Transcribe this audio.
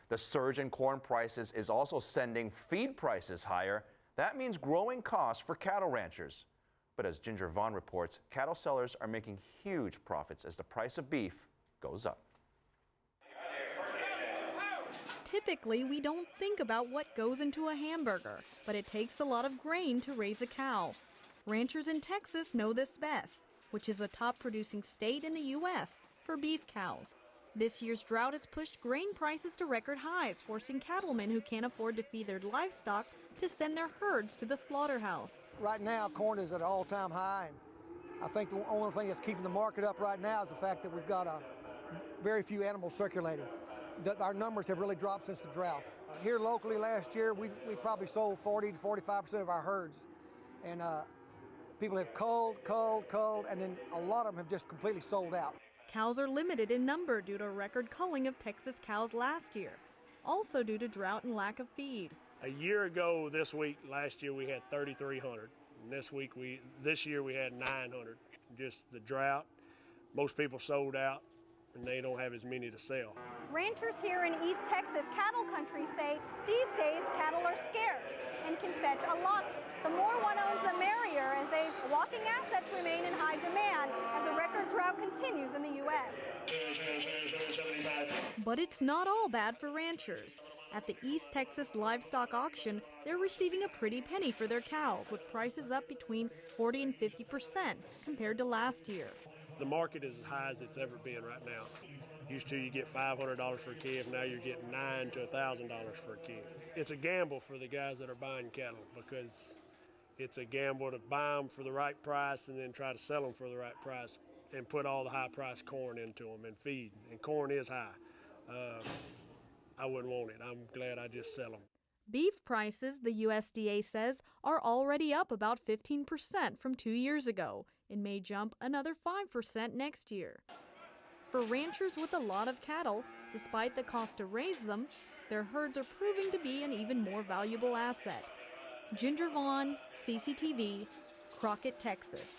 The surge in corn prices is also sending feed prices higher. That means growing costs for cattle ranchers. But as Ginger Vaughn reports, cattle sellers are making huge profits as the price of beef goes up. Typically, we don't think about what goes into a hamburger, but it takes a lot of grain to raise a cow. Ranchers in Texas know this best, which is a top producing state in the U.S. for beef cows. This year's drought has pushed grain prices to record highs, forcing cattlemen who can't afford to feed their livestock to send their herds to the slaughterhouse. Right now, corn is at an all-time high, and I think the only thing that's keeping the market up right now is the fact that we've got very few animals circulating. Our numbers have really dropped since the drought. Here locally last year, we probably sold 40 to 45% of our herds. And people have culled, and then a lot of them have just completely sold out. Cows are limited in number due to record culling of Texas cows last year, also due to drought and lack of feed. A year ago this week, last year we had 3,300. And this year we had 900. Just the drought, most people sold out, and they don't have as many to sell. Ranchers here in East Texas cattle country say these days cattle are scarce and can fetch a lot. The more one owns, the merrier, as these walking assets remain in high demand as the record drought continues in the U.S. But it's not all bad for ranchers. At the East Texas livestock auction, they're receiving a pretty penny for their cows, with prices up between 40 and 50% compared to last year. The market is as high as it's ever been right now. Used to you get $500 for a calf, now you're getting $900 to $1,000 for a calf. It's a gamble for the guys that are buying cattle, because it's a gamble to buy them for the right price and then try to sell them for the right price and put all the high-priced corn into them and feed. And corn is high. I wouldn't want it. I'm glad I just sell them. Beef prices, the USDA says, are already up about 15% from 2 years ago and may jump another 5% next year. For ranchers with a lot of cattle, despite the cost to raise them, their herds are proving to be an even more valuable asset. Ginger Vaughn, CCTV, Crockett, Texas.